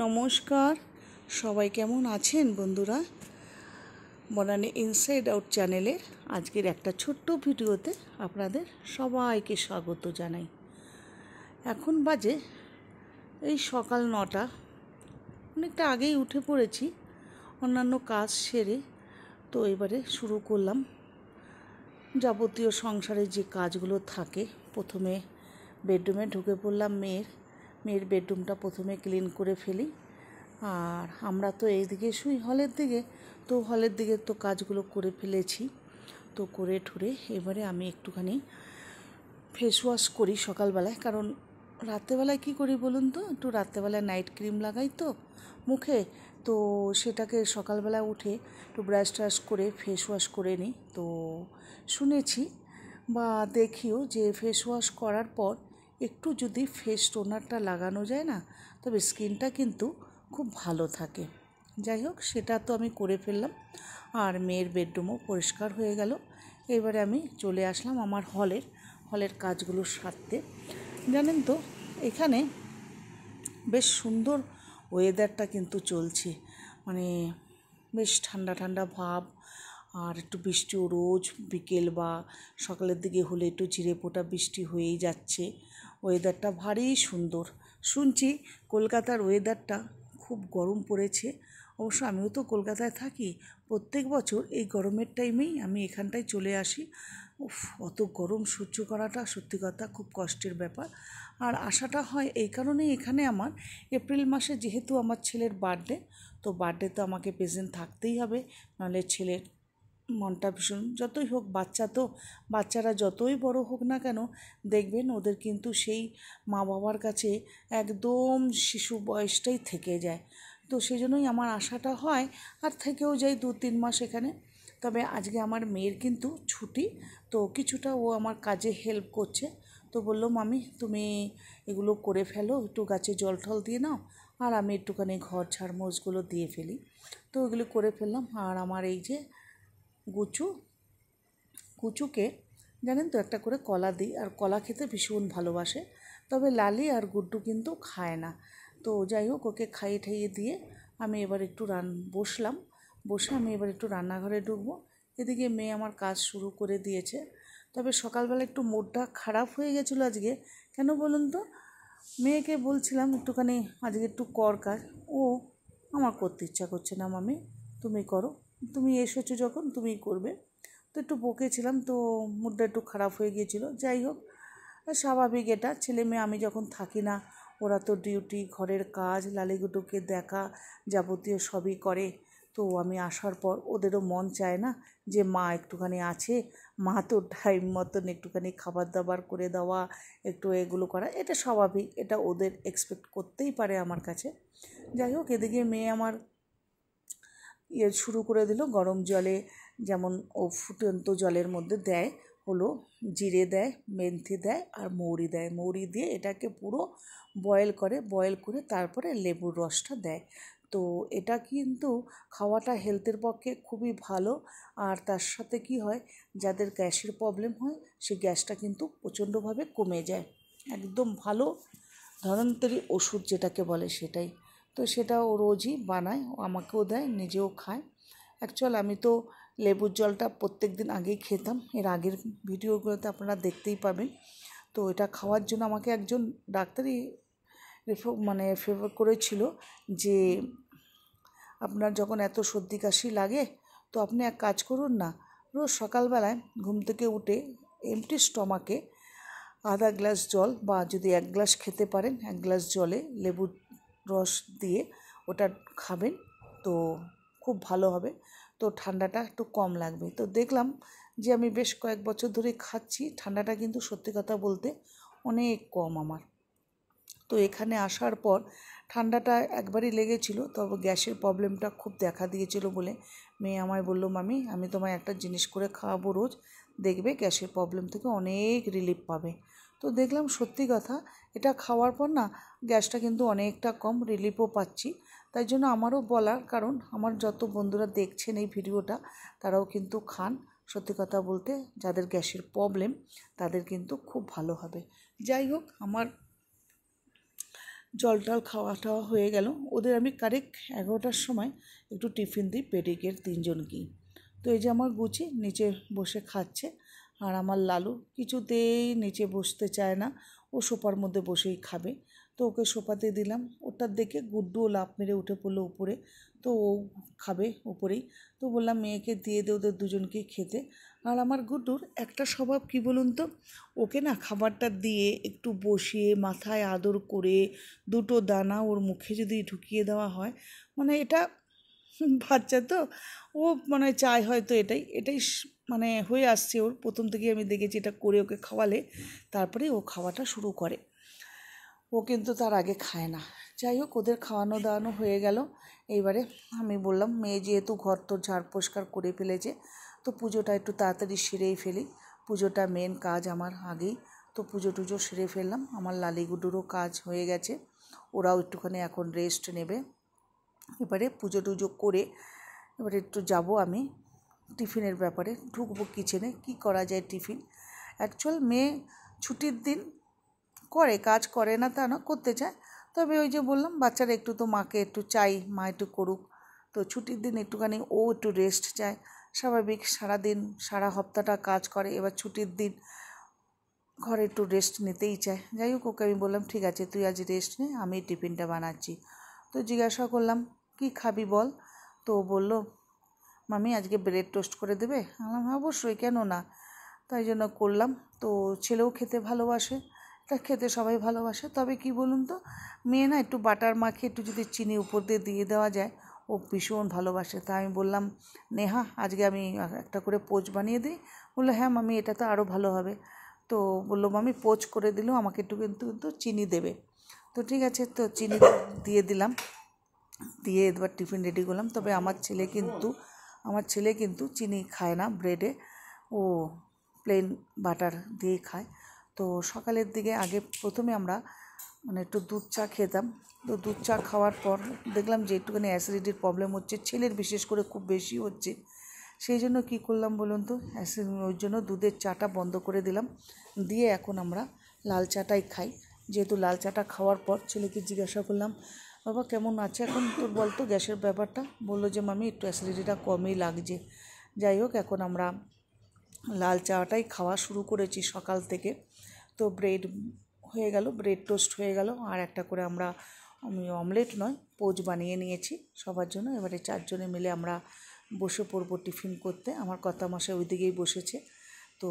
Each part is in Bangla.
নমস্কার, সবাই কেমন আছেন বন্ধুরা? বনানী ইনসাইড আউট চ্যানেলের আজকের একটা ছোট্ট ভিডিওতে আপনাদের সবাইকে স্বাগত জানাই। এখন বাজে এই সকাল 9টা, অনেকটা আগেই উঠে পড়েছি অন্যান্য কাজ সেরে। তো এবারে শুরু করলাম যাবতীয় সংসারের যে কাজগুলো থাকে। প্রথমে বেডরুমে ঢুকে পড়লাম। মেয়ের বেডরুমটা প্রথমে ক্লিন করে ফেলি। আর আমরা তো এইদিকে শুই হলের দিকে, তো হলের দিকে তো কাজগুলো করে ফেলেছি। তো করে ঠুরে এবারে আমি একটুখানি ফেস ওয়াশ করি সকালবেলায়, কারণ রাত্রেবেলায় কী করি বলুন তো, একটু রাত্রেবেলায় নাইট ক্রিম লাগাই তো মুখে, তো সেটাকে সকালবেলা উঠে একটু ব্রাশ ট্রাশ করে ফেস ওয়াশ করে নিই। তো শুনেছি বা দেখিও যে ফেস ওয়াশ করার পর একটু যদি ফেস টোনারটা লাগানো যায় না, তবে স্কিনটা কিন্তু খুব ভালো থাকে। যাই হোক, সেটা তো আমি করে ফেললাম। আর মেয়ের বেডরুমও পরিষ্কার হয়ে গেল। এবারে আমি চলে আসলাম আমার হলের কাজগুলো সারতে। জানেন তো, এখানে বেশ সুন্দর ওয়েদারটা কিন্তু চলছে, মানে বেশ ঠান্ডা ঠান্ডা ভাব। আর একটু বৃষ্টিও রোজ বিকেল বা সকালের দিকে হলে একটু চিড়েপোটা বৃষ্টি হয়েই যাচ্ছে। ওয়েদারটা ভারী সুন্দর। শুনছি কলকাতার ওয়েদারটা খুব গরম পড়েছে। অবশ্য আমিও তো কলকাতায় থাকি, প্রত্যেক বছর এই গরমের টাইমেই আমি এখানটায় চলে আসি। অত গরম সহ্য করাটা সত্যি কথা খুব কষ্টের ব্যাপার। আর আসাটা হয় এই কারণেই, এখানে আমার এপ্রিল মাসে যেহেতু আমার ছেলের বার্থডে, তো বার্থডে তো আমাকে প্রেজেন্ট থাকতেই হবে, নাহলে ছেলের মনটা ভীষণ, যতই হোক বাচ্চারা যতই বড় হোক না কেন, দেখবেন ওদের কিন্তু সেই মা বাবার কাছে একদম শিশু বয়সটাই থেকে যায়। তো সেই জন্যই আমার আশাটা হয়, আর থেকেও যাই 2-3 মাস এখানে। তবে আজকে আমার মেয়ের কিন্তু ছুটি, তো কিছুটা ও আমার কাজে হেল্প করছে। তো বললো, মামি তুমি এগুলো করে ফেলো, একটু গাছে জল টল দিয়ে নাও, আর আমি একটুখানি ঘর ঝাড়মোছগুলো দিয়ে ফেলি। তো ওগুলো করে ফেললাম। আর আমার এই যে কুচুকে জানেন তো একটা করে কলা দিই, আর কলা খেতে ভীষণ ভালোবাসে। তবে লালি আর গুড্ডু কিন্তু খায় না। তো যাই হোক, ওকে খাইয়ে ঠাইয়ে দিয়ে আমি এবার একটু বসে আমি এবার একটু রান্নাঘরে ঢুকবো। এদিকে মেয়ে আমার কাজ শুরু করে দিয়েছে। তবে সকালবেলা একটু মুডটা খারাপ হয়ে গেছিলো আজকে। কেন বলুন তো, মেয়েকে বলছিলাম একটুখানি আজকে একটু কর কাজ, ও আমার করতে ইচ্ছা করছে না, মামি তুমি করো, তুমি এসেছো যখন তুমিই করবে। তো একটু বকেছিলাম, তো মুডটা একটু খারাপ হয়ে গিয়েছিলো। যাই হোক, স্বাভাবিক এটা, ছেলে মেয়ে আমি যখন থাকি না, ওরা তো ডিউটি, ঘরের কাজ, লালিগুটুকে দেখা, যাবতীয় সবই করে। তো আমি আসার পর ওদেরও মন চায় না যে মা একটুখানি আছে, মা তো টাইম মতন একটুখানি খাবার দাবার করে দেওয়া, একটু এগুলো করা, এটা স্বাভাবিক, এটা ওদের এক্সপেক্ট করতেই পারে আমার কাছে। যাই হোক, এদিকে মেয়ে আমার শুরু করে দিল গরম জলে, যেমন ও ফুটন্ত জলের মধ্যে দেয় হলো জিরে দেয়, মেথি দেয় আর মৌরি দিয়ে এটাকে পুরো বয়েল করে তারপরে লেবুর রসটা দেয়। তো এটা কিন্তু খাওয়াটা হেলথের পক্ষে খুবই ভালো। আর তার সাথে কি হয়, যাদের গ্যাসের প্রবলেম হয় সেই গ্যাসটা কিন্তু প্রচণ্ডভাবে কমে যায়। একদম ভালো ধন্বন্তরী ওষুধ যেটাকে বলে সেটাই। তো সেটা ও রোজই বানায়, ও আমাকেও দেয়, নিজেও খায়। অ্যাকচুয়াল আমি তো লেবুর জলটা প্রত্যেক দিন আগেই খেতাম, এর আগের ভিডিওগুলোতে আপনারা দেখতেই পাবেন। তো এটা খাওয়ার জন্য আমাকে একজন ডাক্তারই ফেভার করেছিল যে আপনার যখন এত সর্দি কাশি লাগে, তো আপনি এক কাজ করুন না, রোজ সকালবেলায় ঘুম থেকে উঠে এমটি স্টমাকে আধা গ্লাস জল, বা যদি 1 গ্লাস খেতে পারেন 1 গ্লাস জলে লেবুর রস দিয়ে ওটা খাবেন, তো খুব ভালো হবে। তো ঠান্ডাটা একটু কম লাগবে। তো দেখলাম যে আমি বেশ কয়েক বছর ধরে খাচ্ছি, ঠান্ডাটা কিন্তু সত্যি কথা বলতে অনেক কম আমার। তো এখানে আসার পর ঠান্ডাটা একবারই লেগেছিল, তবে গ্যাসের প্রবলেমটা খুব দেখা দিয়েছিল বলে মেয়ে আমায় বললো, মামি আমি তোমায় একটা জিনিস করে খাওয়াবো রোজ, দেখবে গ্যাসের প্রবলেম থেকে অনেক রিলিফ পাবে। তো দেখলাম সত্যি কথা, এটা খাওয়ার পর না গ্যাসটা কিন্তু অনেকটা কম, রিলিফও পাচ্ছি। তাই জন্য আমারও বলার কারণ, আমার যত বন্ধুরা দেখছেন এই ভিডিওটা তারাও কিন্তু খান। সত্যি কথা বলতে যাদের গ্যাসের প্রবলেম তাদের কিন্তু খুব ভালো হবে। যাই হোক, আমার জল টল খাওয়া টাওয়া হয়ে গেল। ওদের আমি কারেক্ট 11টার সময় একটু টিফিন দিই পেডিকের 3জনকেই। তো এই যে আমার গুচি নিচে বসে খাচ্ছে, আর আমার লালু কিছুতেই নিচে বসতে চায় না, ও সোফার মধ্যে বসেই খাবে। তো ওকে সোফাতে দিলাম, ওটার দেখে গুড্ডুও লাফ মেরে উঠে পড়লো উপরে, তো ও খাবে উপরেই। তো বললাম মেয়েকে দিয়ে দে ওদের দুজনকেই খেতে। আর আমার গুড্ডুর একটা স্বভাব কী বলুন তো, ওকে না খাবারটা দিয়ে একটু বসিয়ে মাথায় আদর করে দুটো দানা ওর মুখে যদি ঢুকিয়ে দেওয়া হয়, মানে এটা বাচ্চা তো ও মানে চায় হয়তো এটাই মানে হয়ে আসছে ওর। প্রথম থেকেই আমি দেখেছি এটা করে ওকে খাওয়ালে তারপরে ও খাওয়াটা শুরু করে, ও কিন্তু তার আগে খায় না। যাই হোক, ওদের খাওয়ানো দাওয়ানো হয়ে গেল। এইবারে আমি বললাম মেয়ে যেহেতু ঘর তো ঝাড় পরিষ্কার করে ফেলেছে, তো পুজোটা একটু তাড়াতাড়ি সেরেই ফেলি, পুজোটা মেন কাজ আমার আগেই। তো পুজো টুজো সেরে ফেললাম, আমার লালিগুডুরও কাজ হয়ে গেছে, ওরাও একটুখানি এখন রেস্ট নেবে। এবারে পুজো টুজো করে এবারে একটু যাব আমি টিফিনের ব্যাপারে, ঢুকবো কিচেনে, কি করা যায় টিফিন। অ্যাকচুয়াল মেয়ে ছুটির দিন করে কাজ করে না তা না, করতে চায়, তবে ওই যে বললাম বাচ্চারা একটু তো মাকে একটু চাই, মা একটু করুক। তো ছুটির দিন একটুখানি ও একটু রেস্ট চায়, স্বাভাবিক সারাদিন সারা সপ্তাহটা কাজ করে, এবার ছুটির দিন ঘরে একটু রেস্ট নিতেই চায়। যাই হোক, ওকে আমি বললাম ঠিক আছে তুই আজ রেস্ট নে, আমি টিফিনটা বানাচ্ছি। তো জিজ্ঞাসা করলাম কি খাবি বল, তো বলল মামি আজকে ব্রেড টোস্ট করে দেবে। বললাম হ্যাঁ অবশ্যই, কেন না। তাই জন্য করলাম। তো ছেলেও খেতে ভালোবাসে, এটা খেতে সবাই ভালোবাসে, তবে কি বলুন তো, মেয়ে না একটু বাটার মাখিয়ে একটু যদি চিনি উপর দিয়ে দেওয়া যায় ও ভীষণ ভালোবাসে। তা আমি বললাম নেহা আজকে আমি একটা করে পোচ বানিয়ে দিই। বললো হ্যাঁ মামি এটা তো আরও ভালো হবে। তো বললো মামি পোচ করে দিলেও আমাকে একটু কিন্তু চিনি দেবে। তো ঠিক আছে, তো চিনি দিয়ে দিলাম, দিয়ে এবার টিফিন রেডি করলাম। তবে আমার ছেলে কিন্তু চিনি খায় না ব্রেডে, ও প্লেন বাটার দিয়েই খায়। তো সকালের দিকে আগে প্রথমে আমরা মানে একটু দুধ চা খেতাম। তো দুধ চা খাওয়ার পর দেখলাম যে একটুখানি অ্যাসিডিটির প্রবলেম হচ্ছে, ছেলের বিশেষ করে খুব বেশি হচ্ছে। সেই জন্য কী করলাম বলুন তো, ওই জন্য দুধের চাটা বন্ধ করে দিলাম, দিয়ে এখন আমরা লাল চাটাই খাই। যেহেতু লাল চাটা খাওয়ার পর ছেলেকে জিজ্ঞাসা করলাম বাবা কেমন আছে এখন তোর বলতো গ্যাসের ব্যাপারটা, বললো যে মামি একটু অ্যাসিডিটিটা কমই লাগছে। যাই হোক, এখন আমরা লাল চাটাই খাওয়া শুরু করেছি সকাল থেকে। তো ব্রেড হয়ে গেল, ব্রেড টোস্ট হয়ে গেল, আর একটা করে আমি অমলেট নয় পোচ বানিয়ে নিয়েছি সবার জন্য। এবারে 4 জনে মিলে আমরা বসে পড়বো টিফিন করতে। আমার কর্তামশাই ওই দিকেই বসেছে, তো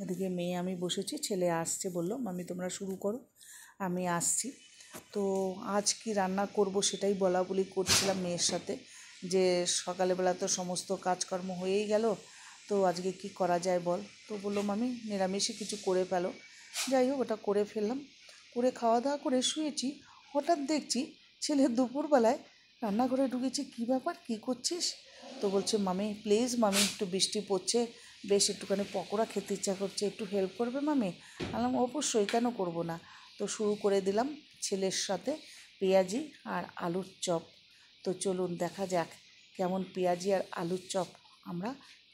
এদিকে মেয়ে আমি বসেছি, ছেলে আসছে, বললো মামি তোমরা শুরু করো আমি আসছি। তো আজ কি রান্না করব সেটাই বলা বলি করছিলাম মেয়ের সাথে, যে সকালবেলা তো সমস্ত কাজকর্ম হয়েই গেল, তো আজকে কি করা যায় বল। তো বললো মামি নিরামিষই কিছু করে ফেলো। যাই হোক, ওটা করে ফেললাম, করে খাওয়া দাওয়া করে শুয়েছি। হঠাৎ দেখছি ছেলে দুপুরবেলায় রান্নাঘরে ঢুকেছে, কী ব্যাপার কী করছিস। তো বলছে মামি প্লিজ মামি একটু বৃষ্টি পড়ছে, বেশ একটুখানি পকোড়া খেতে ইচ্ছা করছে, একটু হেল্প করবে মামি। বললাম অবশ্যই, কেন করব না। তো শুরু করে দিলাম ছেলের সাথে পেঁয়াজি আর আলুর চপ। তো চলুন দেখা যাক কেমন পেঁয়াজি আর আলুর চপ আমরা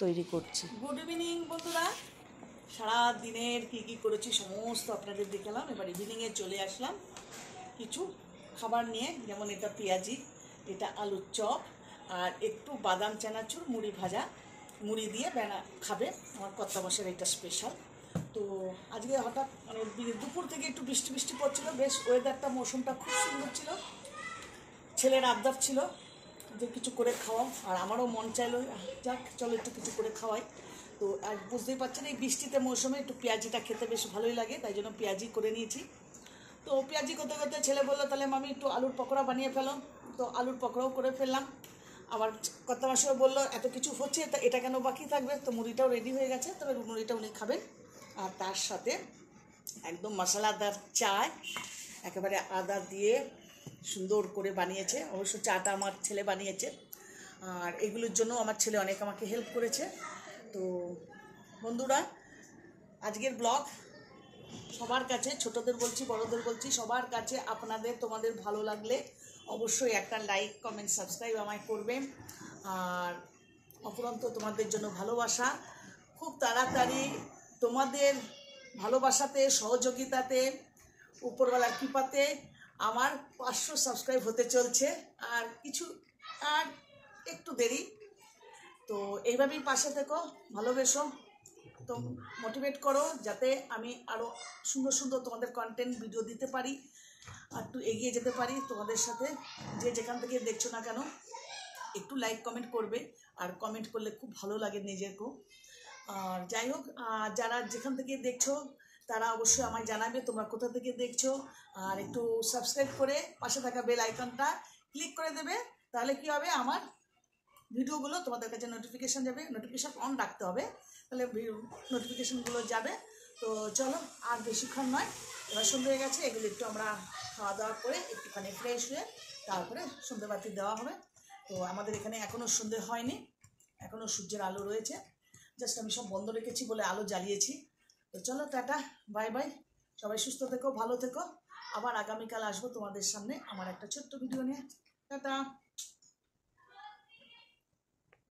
তৈরি করছি। গুড ইভিনিং বন্ধুরা, সারা দিনের কী করেছি সমস্ত আপনাদের দেখালাম। এবার ইভিনিংয়ে চলে আসলাম কিছু খাবার নিয়ে, যেমন এটা পেঁয়াজি, এটা আলুর চপ, আর একটু বাদাম চানাচুর মুড়ি ভাজা, মুড়ি দিয়ে খাবে আমার কর্তামশাইয়ের, এটা স্পেশাল। তো আজকে হঠাৎ মানে দুপুর থেকে একটু বৃষ্টি বৃষ্টি পড়ছিল, বেশ ওয়েদারটা মৌসুমটা খুব সুন্দর ছিল। ছেলের আবদার ছিল যে কিছু করে খাওয়াও, আর আমারও মন চাইলো যাক চলো একটু কিছু করে খাওয়াই। তো আর বুঝতেই পারছেন এই বৃষ্টিতে মৌসুমে একটু পেঁয়াজিটা খেতে বেশ ভালোই লাগে, তাই জন্য পেঁয়াজি করে নিয়েছি। তো পেঁয়াজি করতে করতে ছেলে বললো তাহলে মামি একটু আলুর পকোড়া বানিয়ে ফেলো। তো আলুর পকোড়াও করে ফেললাম। আমার কর্তামশাই বললো এত কিছু হচ্ছে তা এটা কেন বাকি থাকবে। তো মুড়িটাও রেডি হয়ে গেছে, তবে মুড়িটা উনি খাবেন। আর তার সাথে একদম মশলাদার চায়, একেবারে আদা দিয়ে সুন্দর করে বানিয়েছে। অবশ্য চাটা আমার ছেলে বানিয়েছে, আর এগুলোর জন্য আমার ছেলে অনেক আমাকে হেল্প করেছে। তো বন্ধুরা, আজকের ব্লগ সবার কাছে, ছোটদের বলছি বড়দের বলছি, সবার কাছে তোমাদের ভালো লাগলে অবশ্যই একটা লাইক কমেন্ট সাবস্ক্রাইব আমায় করবে। আর অপরন্ত তোমাদের জন্য ভালোবাসা, খুব তাড়াতাড়ি তোমাদের ভালোবাসাতে, সহযোগিতাতে, উপরওয়ালার কৃপাতে আমার 500 সাবস্ক্রাইব হতে চলছে, আর আর একটু দেরি। তো এইভাবেই পাশে থেকো, ভালোবেসো, তো মোটিভেট করো যাতে আমি আরও সুন্দর সুন্দর তোমাদের কন্টেন্ট ভিডিও দিতে পারি, আর একটু এগিয়ে যেতে পারি তোমাদের সাথে। যে যেখান থেকে দেখছো না কেন একটু লাইক কমেন্ট করবে, আর কমেন্ট করলে খুব ভালো লাগে নিজেকেও। আর যাই হোক, যারা যেখান থেকে দেখছো তারা অবশ্যই আমায় জানাবে তোমরা কোথা থেকে দেখছো, আর একটু সাবস্ক্রাইব করে পাশে থাকা বেল আইকনটা ক্লিক করে দেবে। তাহলে কি হবে, আমার ভিডিওগুলো তোমাদের কাছে নোটিফিকেশান যাবে, নোটিফিকেশান অন রাখতে হবে, তাহলে নোটিফিকেশানগুলো যাবে। তো চলো, আর বেশিক্ষণ নয়, এবার সন্ধ্যে হয়ে গেছে, এগুলো একটু আমরা খাওয়া দাওয়া করে একটুখানি ফ্রেশ হয়ে তারপরে সন্ধ্যেবাতি দেওয়া হবে। তো আমাদের এখানে এখনও সন্ধ্যে হয়নি, এখনও সূর্যের আলো রয়েছে, জাস্ট আমি সব বন্ধ রেখেছি বলে আলো জ্বালিয়েছি। তো চলো, টাটা, বাই বাই, সবাই সুস্থ থেকো, ভালো থেকো। আবার আগামীকাল আসবো তোমাদের সামনে আমার একটা ছোট্ট ভিডিও নিয়ে। টাটা।